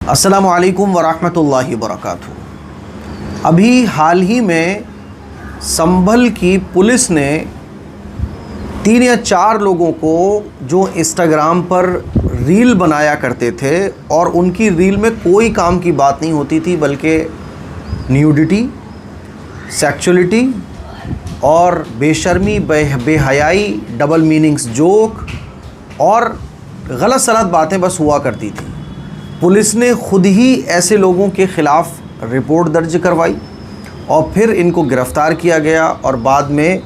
अस्सलामु अलैकुम वरहमतुल्लाहि वबरकातुहू। अभी हाल ही में संभल की पुलिस ने 3 या 4 लोगों को जो इंस्टाग्राम पर रील बनाया करते थे और उनकी रील में कोई काम की बात नहीं होती थी बल्कि न्यूडिटी, सेक्सुअलिटी और बेशर्मी, बेहयाई, डबल मीनिंग्स जोक और गलत सलत बातें बस हुआ करती थी। पुलिस ने खुद ही ऐसे लोगों के ख़िलाफ़ रिपोर्ट दर्ज करवाई और फिर इनको गिरफ़्तार किया गया और बाद में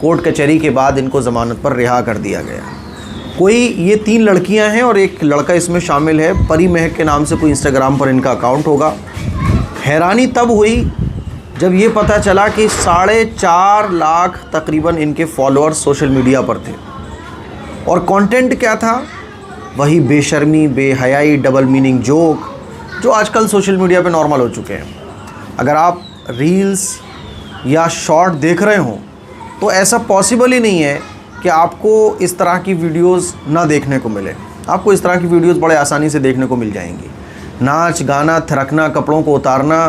कोर्ट कचहरी के बाद इनको ज़मानत पर रिहा कर दिया गया। ये 3 लड़कियां हैं और एक लड़का इसमें शामिल है। परी महक के नाम से कोई इंस्टाग्राम पर इनका अकाउंट होगा। हैरानी तब हुई जब ये पता चला कि 4.5 लाख तकरीबन इनके फॉलोअर्स सोशल मीडिया पर थे और कंटेंट क्या था, वही बेशर्मी, बेहयाई, डबल मीनिंग जोक जो आजकल सोशल मीडिया पे नॉर्मल हो चुके हैं। अगर आप रील्स या शॉर्ट देख रहे हो तो ऐसा पॉसिबल ही नहीं है कि आपको इस तरह की वीडियोस ना देखने को मिले। आपको इस तरह की वीडियोस बड़े आसानी से देखने को मिल जाएंगी। नाच गाना, थिरकना, कपड़ों को उतारना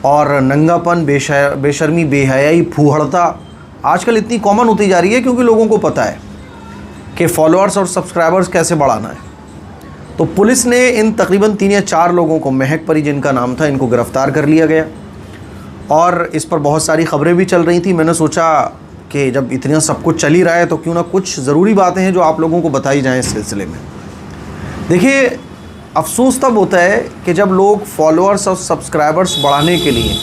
और नंगापन, बेशर्मी, बेहयाई, फूहड़ता आजकल इतनी कॉमन होती जा रही है क्योंकि लोगों को पता है कि फॉलोअर्स और सब्सक्राइबर्स कैसे बढ़ाना है। तो पुलिस ने इन तकरीबन 3 या 4 लोगों को, महक परी जिनका नाम था, इनको गिरफ़्तार कर लिया गया और इस पर बहुत सारी ख़बरें भी चल रही थी। मैंने सोचा कि जब इतना सब कुछ चल ही रहा है तो क्यों ना कुछ ज़रूरी बातें हैं जो आप लोगों को बताई जाएँ इस सिलसिले में। देखिए, अफसोस तब होता है कि जब लोग फॉलोअर्स और सब्सक्राइबर्स बढ़ाने के लिए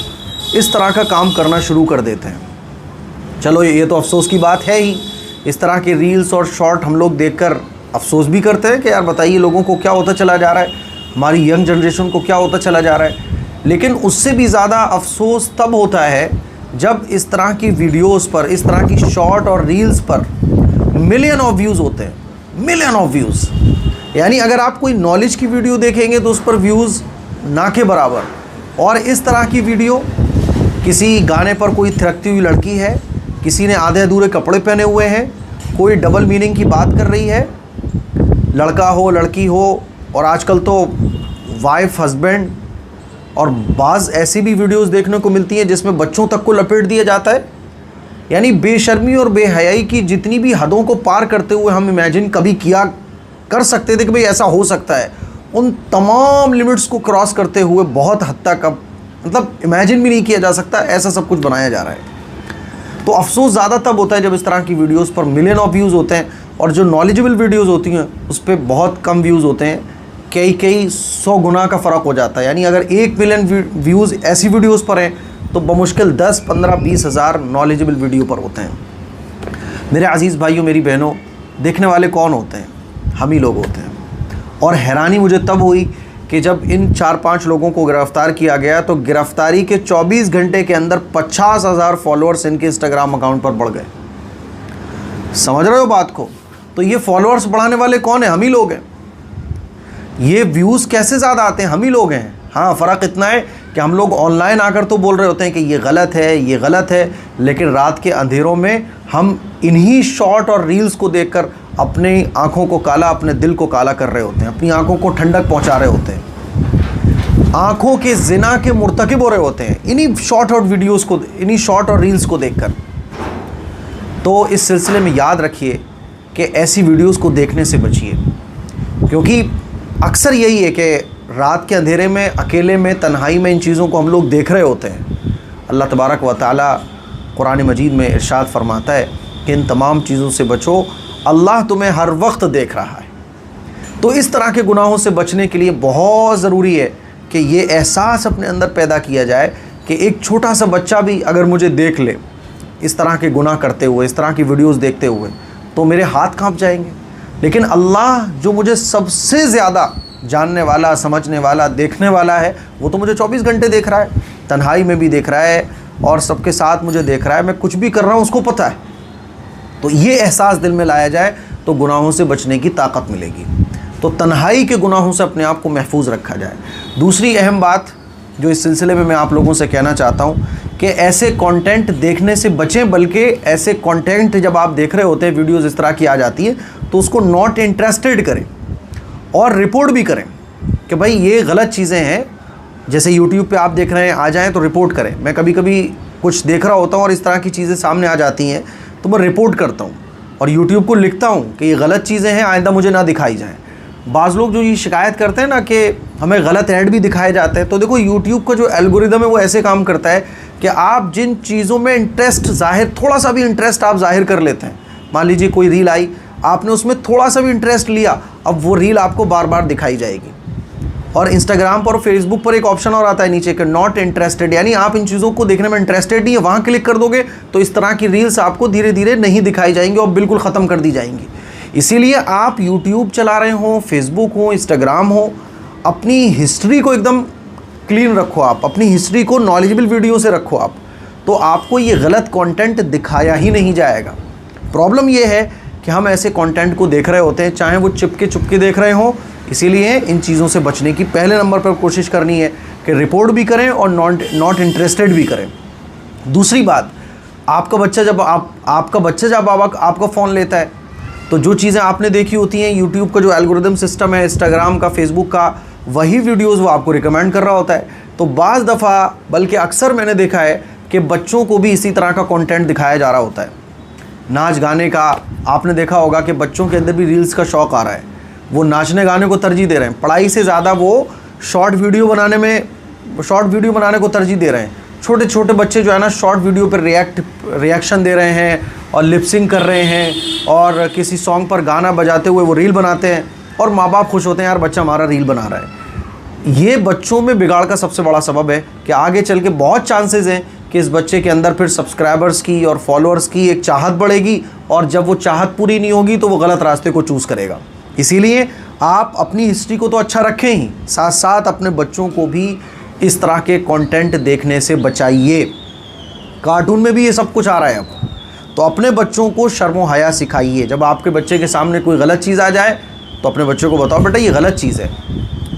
इस तरह का काम करना शुरू कर देते हैं। चलो, ये तो अफसोस की बात है ही। इस तरह के रील्स और शॉर्ट हम लोग देखकर अफसोस भी करते हैं कि यार बताइए लोगों को क्या होता चला जा रहा है, हमारी यंग जनरेशन को क्या होता चला जा रहा है। लेकिन उससे भी ज़्यादा अफसोस तब होता है जब इस तरह की वीडियोस पर, इस तरह की शॉर्ट और रील्स पर मिलियन ऑफ व्यूज़ होते हैं, मिलियन ऑफ व्यूज़। यानी अगर आप कोई नॉलेज की वीडियो देखेंगे तो उस पर व्यूज़ ना के बराबर, और इस तरह की वीडियो, किसी गाने पर कोई थिरकती हुई लड़की है, किसी ने आधे अधूरे कपड़े पहने हुए हैं, कोई डबल मीनिंग की बात कर रही है, लड़का हो लड़की हो, और आजकल तो वाइफ हस्बैंड, और बाज़ ऐसी भी वीडियोस देखने को मिलती हैं जिसमें बच्चों तक को लपेट दिया जाता है। यानी बेशर्मी और बेहयाई की जितनी भी हदों को पार करते हुए हम इमेजिन कभी किया कर सकते थे कि भाई ऐसा हो सकता है, उन तमाम लिमिट्स को क्रॉस करते हुए बहुत हद तक अब मतलब इमेजिन भी नहीं किया जा सकता, ऐसा सब कुछ बनाया जा रहा है। तो अफसोस ज़्यादा तब होता है जब इस तरह की वीडियोस पर मिलियन ऑफ व्यूज़ होते हैं और जो नॉलेजेबल वीडियोस होती हैं उस पर बहुत कम व्यूज़ होते हैं। कई 100 गुना का फ़र्क हो जाता है। यानी अगर 1 मिलियन व्यूज़ ऐसी वीडियोस पर हैं तो बमुश्किल 10, 15, 20 हज़ार नॉलेजेबल वीडियो पर होते हैं। मेरे अज़ीज़ भाइयों, मेरी बहनों, देखने वाले कौन होते हैं? हम ही लोग होते हैं। और हैरानी मुझे तब हुई कि जब इन 4-5 लोगों को गिरफ़्तार किया गया तो गिरफ़्तारी के 24 घंटे के अंदर 50,000 फॉलोअर्स इनके इंस्टाग्राम अकाउंट पर बढ़ गए। समझ रहे हो बात को? तो ये फॉलोअर्स बढ़ाने वाले कौन है? हम ही लोग हैं। ये व्यूज़ कैसे ज़्यादा आते हैं? हम ही लोग हैं। हाँ, फ़र्क इतना है कि हम लोग ऑनलाइन आकर तो बोल रहे होते हैं कि ये गलत है, ये गलत है, लेकिन रात के अंधेरों में हम इन्हीं शॉर्ट और रील्स को देखकर अपनी आँखों को काला, अपने दिल को काला कर रहे होते हैं, अपनी आँखों को ठंडक पहुँचा रहे होते हैं, आँखों के ज़िना के मुर्तकिब हो रहे होते हैं इन्हीं शॉर्ट और वीडियोस को, इन्हीं शॉर्ट और रील्स को देखकर। तो इस सिलसिले में याद रखिए कि ऐसी वीडियोस को देखने से बचिए, क्योंकि अक्सर यही है कि रात के अंधेरे में, अकेले में, तन्हाई में इन चीज़ों को हम लोग देख रहे होते हैं। अल्लाह तबारक व तआला कुरान मजीद में इरशाद फरमाता है कि इन तमाम चीज़ों से बचो, अल्लाह तुम्हें हर वक्त देख रहा है। तो इस तरह के गुनाहों से बचने के लिए बहुत ज़रूरी है कि ये एहसास अपने अंदर पैदा किया जाए कि एक छोटा सा बच्चा भी अगर मुझे देख ले इस तरह के गुनाह करते हुए, इस तरह की वीडियोस देखते हुए, तो मेरे हाथ कांप जाएंगे। लेकिन अल्लाह जो मुझे सबसे ज़्यादा जानने वाला, समझने वाला, देखने वाला है, वो तो मुझे 24 घंटे देख रहा है, तन्हाई में भी देख रहा है और सबके साथ मुझे देख रहा है। मैं कुछ भी कर रहा हूँ उसको पता है। तो ये एहसास दिल में लाया जाए तो गुनाहों से बचने की ताकत मिलेगी। तो तन्हाई के गुनाहों से अपने आप को महफूज रखा जाए। दूसरी अहम बात जो इस सिलसिले में मैं आप लोगों से कहना चाहता हूँ कि ऐसे कंटेंट देखने से बचें, बल्कि ऐसे कंटेंट जब आप देख रहे होते हैं, वीडियोस इस तरह की आ जाती है, तो उसको नॉट इंटरेस्टेड करें और रिपोर्ट भी करें। कि भाई ये गलत चीज़ें हैं, जैसे यूट्यूब पे आप देख रहे हैं, आ जाएं तो रिपोर्ट करें। मैं कभी कभी कुछ देख रहा होता हूँ और इस तरह की चीज़ें सामने आ जाती हैं तो मैं रिपोर्ट करता हूँ और यूट्यूब को लिखता हूँ कि ये गलत चीज़ें हैं, आइंदा मुझे ना दिखाई जाएँ। बाज़ लोग जो ये शिकायत करते हैं ना कि हमें गलत ऐड भी दिखाए जाते हैं, तो देखो यूट्यूब का जो एल्गोरिदम है वो ऐसे काम करता है कि आप जिन चीज़ों में इंटरेस्ट ज़ाहिर, थोड़ा सा भी इंटरेस्ट आप ज़ाहिर कर लेते हैं, मान लीजिए कोई रील आई, आपने उसमें थोड़ा सा भी इंटरेस्ट लिया, अब वो रील आपको बार बार दिखाई जाएगी। और इंस्टाग्राम पर और फेसबुक पर एक ऑप्शन और आता है नीचे कि नॉट इंटरेस्टेड, यानी आप इन चीज़ों को देखने में इंटरेस्टेड नहीं है, वहाँ क्लिक कर दोगे तो इस तरह की रील्स आपको धीरे धीरे नहीं दिखाई जाएंगी और बिल्कुल ख़त्म कर दी जाएंगी। इसीलिए आप यूट्यूब चला रहे हो, फेसबुक हो, इंस्टाग्राम हो, अपनी हिस्ट्री को एकदम क्लीन रखो, आप अपनी हिस्ट्री को नॉलेजेबल वीडियो से रखो आप, तो आपको ये गलत कंटेंट दिखाया ही नहीं जाएगा। प्रॉब्लम ये है कि हम ऐसे कंटेंट को देख रहे होते हैं, चाहे वो चुपके देख रहे हो। इसीलिए इन चीज़ों से बचने की पहले नंबर पर कोशिश करनी है कि रिपोर्ट भी करें और नॉट इंटरेस्टेड भी करें। दूसरी बात, आपका बच्चा जब आपका फ़ोन लेता है तो जो चीज़ें आपने देखी होती हैं, यूट्यूब का जो एल्गोरिदम सिस्टम है, इंस्टाग्राम का, फेसबुक का, वही वीडियोज़ वो आपको रिकमेंड कर रहा होता है। तो बाज़ दफ़ा, बल्कि अक्सर मैंने देखा है कि बच्चों को भी इसी तरह का कंटेंट दिखाया जा रहा होता है। नाच गाने का आपने देखा होगा कि बच्चों के अंदर भी रील्स का शौक़ आ रहा है, वो नाचने गाने को तरजीह दे रहे हैं, पढ़ाई से ज़्यादा वो शॉर्ट वीडियो बनाने को तरजीह दे रहे हैं। छोटे छोटे बच्चे जो है ना, शॉर्ट वीडियो पर रिएक्शन दे रहे हैं और लिपसिंग कर रहे हैं और किसी सॉन्ग पर गाना बजाते हुए वो रील बनाते हैं और माँ बाप खुश होते हैं, यार बच्चा हमारा रील बना रहा है। ये बच्चों में बिगाड़ का सबसे बड़ा सबब है कि आगे चल के बहुत चांसेस हैं कि इस बच्चे के अंदर फिर सब्सक्राइबर्स की और फॉलोअर्स की एक चाहत बढ़ेगी और जब वो चाहत पूरी नहीं होगी तो वो गलत रास्ते को चूज़ करेगा। इसीलिए आप अपनी हिस्ट्री को तो अच्छा रखें ही, साथ साथ अपने बच्चों को भी इस तरह के कंटेंट देखने से बचाइए। कार्टून में भी ये सब कुछ आ रहा है अब, तो अपने बच्चों को शर्म व हया सिखाइए। जब आपके बच्चे के सामने कोई गलत चीज़ आ जाए तो अपने बच्चों को बताओ, बेटा ये गलत चीज़ है,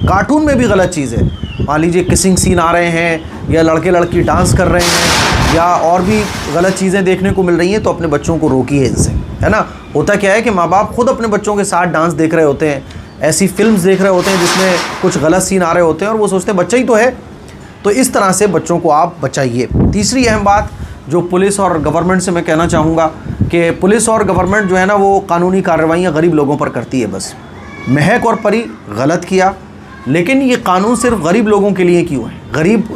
कार्टून में भी गलत चीज़ है। मान लीजिए किसिंग सीन आ रहे हैं या लड़के लड़की डांस कर रहे हैं या और भी गलत चीज़ें देखने को मिल रही हैं, तो अपने बच्चों को रोकिए इनसे, है ना। होता क्या है कि माँ बाप खुद अपने बच्चों के साथ डांस देख रहे होते हैं, ऐसी फिल्म्स देख रहे होते हैं जिसमें कुछ गलत सीन आ रहे होते हैं और वो सोचते हैं बच्चा ही तो है। तो इस तरह से बच्चों को आप बचाइए। तीसरी अहम बात जो पुलिस और गवर्नमेंट से मैं कहना चाहूँगा कि पुलिस और गवर्नमेंट जो है ना, वो कानूनी कार्रवाइयाँ गरीब लोगों पर करती है बस। महक और परी गलत किया, लेकिन ये कानून सिर्फ गरीब लोगों के लिए क्यों है? गरीब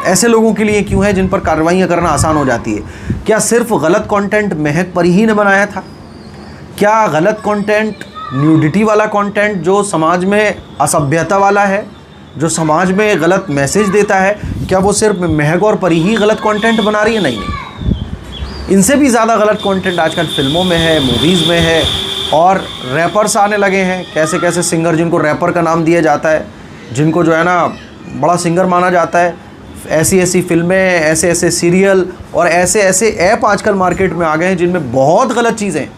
ऐसे लोगों के लिए क्यों है जिन पर कार्रवाइयाँ करना आसान हो जाती है? क्या सिर्फ गलत कंटेंट महक परी ही ने बनाया था? क्या गलत कंटेंट, न्यूडिटी वाला कंटेंट जो समाज में असभ्यता वाला है, जो समाज में गलत मैसेज देता है, क्या वो सिर्फ महक और परी ही गलत कंटेंट बना रही है? नहीं, इनसे भी ज़्यादा गलत कंटेंट आजकल फिल्मों में है, मूवीज़ में है, और रैपर्स आने लगे हैं। कैसे कैसे सिंगर जिनको रैपर का नाम दिया जाता है, जिनको जो है ना बड़ा सिंगर माना जाता है, ऐसी ऐसी फिल्में, ऐसे ऐसे सीरियल और ऐसे ऐसे ऐप आजकल मार्केट में आ गए हैं जिनमें बहुत गलत चीज़ें हैं।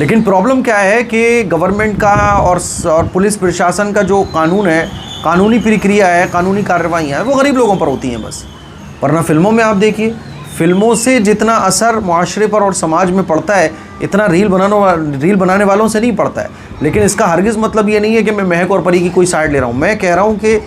लेकिन प्रॉब्लम क्या है कि गवर्नमेंट का और पुलिस प्रशासन का जो कानून है, कानूनी प्रक्रिया है, कानूनी कार्रवाइयाँ हैं, वो गरीब लोगों पर होती हैं बस। वरना फिल्मों में आप देखिए, फिल्मों से जितना असर मुआशरे पर और समाज में पड़ता है, इतना रील बनाने वालों से नहीं पड़ता है। लेकिन इसका हरगिज़ मतलब ये नहीं है कि मैं महक और परी की कोई साइड ले रहा हूँ। मैं कह रहा हूँ कि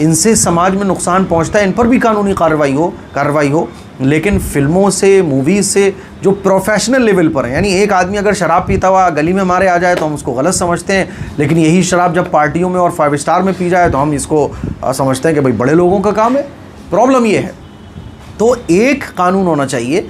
इनसे समाज में नुकसान पहुँचता है, इन पर भी कानूनी कार्रवाई हो। लेकिन फिल्मों से, मूवीज़ से जो प्रोफेशनल लेवल पर है, यानी एक आदमी अगर शराब पीता हुआ गली में हमारे आ जाए तो हम उसको गलत समझते हैं, लेकिन यही शराब जब पार्टियों में और 5 स्टार में पी जाए तो हम इसको समझते हैं कि भाई बड़े लोगों का काम है। प्रॉब्लम ये है। तो एक कानून होना चाहिए,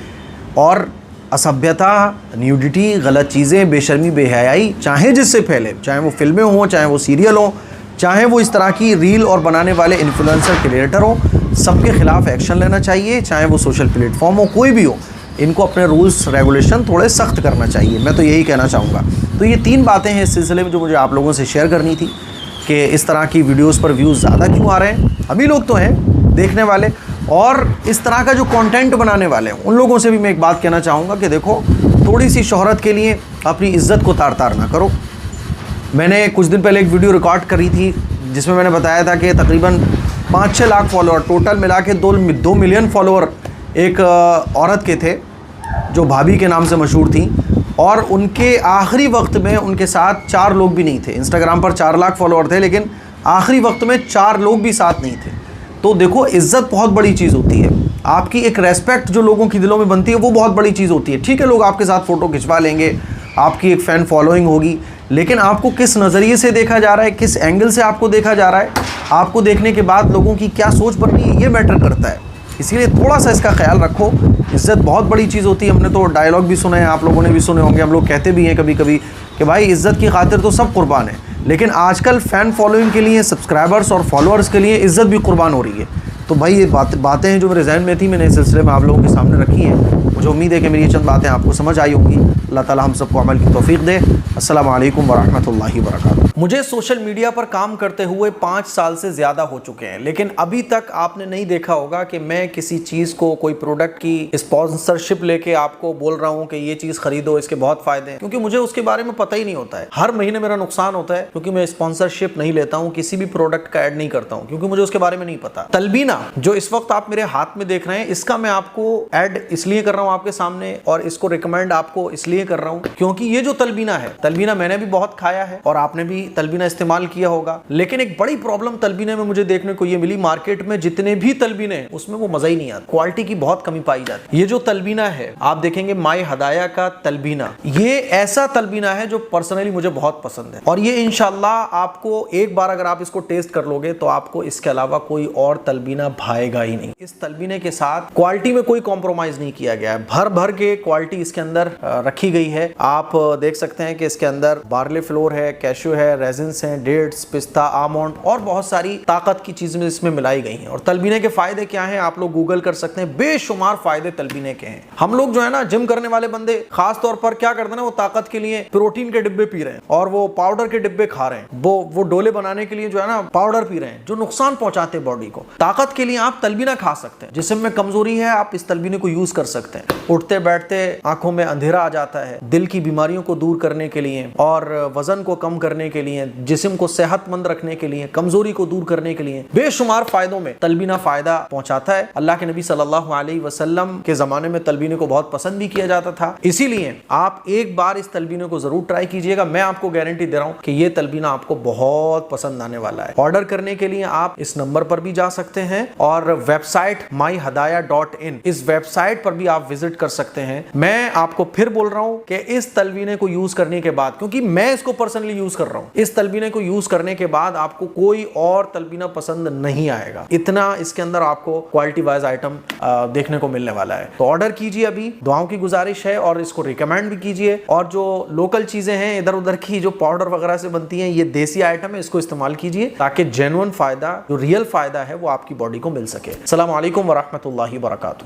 और असभ्यता, न्यूडिटी, गलत चीज़ें, बेशर्मी, बेहयाई चाहे जिससे फैले, चाहे वो फिल्में हों, चाहे वो सीरियल हों, चाहे वो इस तरह की रील और बनाने वाले इन्फ्लुएंसर क्रिएटर हों, सबके ख़िलाफ़ एक्शन लेना चाहिए। चाहे वो सोशल प्लेटफॉर्म हो, कोई भी हो, इनको अपने रूल्स रेगुलेशन थोड़े सख्त करना चाहिए। मैं तो यही कहना चाहूँगा। तो ये 3 बातें हैं इस सिलसिले में जो मुझे आप लोगों से शेयर करनी थी कि इस तरह की वीडियोस पर व्यूज़ ज़्यादा क्यों आ रहे हैं। अभी लोग तो हैं देखने वाले, और इस तरह का जो कंटेंट बनाने वाले हैं उन लोगों से भी मैं एक बात कहना चाहूँगा कि देखो, थोड़ी सी शोहरत के लिए अपनी इज़्ज़त को तार ना करो। मैंने कुछ दिन पहले एक वीडियो रिकॉर्ड करी थी जिसमें मैंने बताया था कि तकरीबन 5-6 लाख फॉलोअर, टोटल मिला के 2 मिलियन फॉलोअर एक औरत के थे जो भाभी के नाम से मशहूर थी, और उनके आखिरी वक्त में उनके साथ 4 लोग भी नहीं थे। इंस्टाग्राम पर 4 लाख फॉलोअर थे, लेकिन आखिरी वक्त में 4 लोग भी साथ नहीं थे। तो देखो, इज़्ज़त बहुत बड़ी चीज़ होती है, आपकी एक रेस्पेक्ट जो लोगों की दिलों में बनती है वो बहुत बड़ी चीज़ होती है। ठीक है, लोग आपके साथ फ़ोटो खिंचवा लेंगे, आपकी एक फ़ैन फॉलोइंग होगी, लेकिन आपको किस नज़रिए से देखा जा रहा है, किस एंगल से आपको देखा जा रहा है, आपको देखने के बाद लोगों की क्या सोच बन रही है, ये मैटर करता है। इसीलिए थोड़ा सा इसका ख्याल रखो। इज़्ज़त बहुत बड़ी चीज़ होती है। हमने तो डायलॉग भी सुने हैं, आप लोगों ने भी सुने होंगे, हम लोग कहते भी हैं कभी कभी कि भाई इज़्ज़त की खातिर तो सब कुर्बान है, लेकिन आजकल फ़ैन फॉलोइंग के लिए, सब्सक्राइबर्स और फॉलोअर्स के लिए इज़्ज़त भी कुर्बान हो रही है। तो भाई ये बातें हैं जो मेरे जहन में थी, मैंने इस सिलसिले में आप लोगों के सामने रखी हैं। मुझे उम्मीद है कि मेरी ये चंद बातें आपको समझ आई होंगी। अल्लाह ताला हम सबको अमल की तौफीक दे। अस्सलामु अलैकुम वरहमतुल्लाहि वबरकातुहू। मुझे सोशल मीडिया पर काम करते हुए 5 साल से ज़्यादा हो चुके हैं, लेकिन अभी तक आपने नहीं देखा होगा कि मैं किसी चीज़ को, कोई प्रोडक्ट की स्पॉन्सरशिप लेके आपको बोल रहा हूँ कि ये चीज़ खरीदो, इसके बहुत फ़ायदे हैं, क्योंकि मुझे उसके बारे में पता ही नहीं होता है। हर महीने मेरा नुकसान होता है क्योंकि मैं स्पॉन्सरशिप नहीं लेता हूँ, किसी भी प्रोडक्ट का ऐड नहीं करता हूँ, क्योंकि मुझे उसके बारे में नहीं पता। तलबीना जो इस वक्त आप मेरे हाथ में देख रहे हैं, इसका मैं आपको ऐड इसलिए कर रहा हूँ आपके सामने, और इसको रिकमेंड आपको इसलिए कर रहा हूँ क्योंकि ये जो तलबीना है, तलबीना मैंने भी बहुत खाया है और आपने भी तलबीना इस्तेमाल किया होगा, लेकिन एक बड़ी प्रॉब्लम तलबीने में मुझे देखने को ये मिली, मार्केट में जितने भी तलबीने उसमें वो मजा ही नहीं आता, क्वालिटी की बहुत कमी पाई जाती है। ये जो तलबीना है आप देखेंगे, माय हदाया का तलबीना, ये ऐसा तलबीना है जो पर्सनली मुझे बहुत पसंद है, और ये इंशाल्लाह आपको एक बार अगर आप इसको टेस्ट कर लोगे तो आपको इसके अलावा कोई और तलबीना भाएगा ही नहीं। इस तलबीने के साथ क्वालिटी में कोई कॉम्प्रोमाइज नहीं किया गया है, भर भर के क्वालिटी इसके अंदर रखी गई है। आप देख सकते हैं कि इसके अंदर बार्ले फ्लोर है, कैशू है, रेजिन्स हैं, डेट्स, पिस्ता, आमंड और बहुत सारी ताकत की चीजें इसमें मिलाई गई हैं। और तलबीने के फायदे क्या हैं आप लोग गूगल कर सकते हैं, बेशुमार फायदे तलबीने के हैं। हम लोग जो है ना, जिम करने वाले बंदे खास तौर पर क्या करते हैं ना, वो ताकत के लिए प्रोटीन के डिब्बे पी रहे हैं और वो पाउडर के डिब्बे खा रहे हैं, वो डोले बनाने के लिए जो है ना पाउडर पी रहे हैं, जो नुकसान पहुंचाते हैं बॉडी को। ताकत के लिए आप तलबीना खा सकते हैं, जिस्म में कमजोरी है आप इस तलबीने को यूज कर सकते हैं। उठते बैठते आंखों में अंधेरा आ जाता है, दिल की बीमारियों को दूर करने के लिए और वजन को कम करने के लिए, जिस्म को सेहतमंद रखने के लिए, कमजोरी को दूर करने के लिए बेशुमार फायदों में तलबीना फायदा पहुंचाता है। अल्लाह के नबी सल्लल्लाहु अलैहि वसल्लम के जमाने में तलबीने को बहुत पसंद भी किया जाता था, इसीलिए आप एक बार इस तलबीने को जरूर ट्राई कीजिएगा। मैं आपको गारंटी दे रहा हूं कि ये तलबीना आपको बहुत पसंद आने वाला है। ऑर्डर करने के लिए आप इस नंबर पर भी जा सकते हैं और वेबसाइट myhadaya.in, इस वेबसाइट पर भी आप विजिट कर सकते हैं। मैं आपको फिर बोल रहा हूं कि इस तलबीने को यूज करने के बाद, क्योंकि मैं इसको पर्सनली यूज कर रहा हूं, इस तलबीने को यूज करने के बाद आपको कोई और तलबीना पसंद नहीं आएगा, इतना इसके अंदर आपको क्वालिटी वाइज आइटम देखने को मिलने वाला है। तो ऑर्डर कीजिए, अभी दुआओं की गुजारिश है, और इसको रिकमेंड भी कीजिए। और जो लोकल चीजें हैं इधर उधर की, जो पाउडर वगैरह से बनती हैं, ये देसी आइटम है, इसको इस्तेमाल कीजिए ताकि जेन्युइन फायदा, जो रियल फायदा है वो आपकी बॉडी को मिल सके। अस्सलाम वालेकुम वरहमतुल्लाहि वबरकातुहू।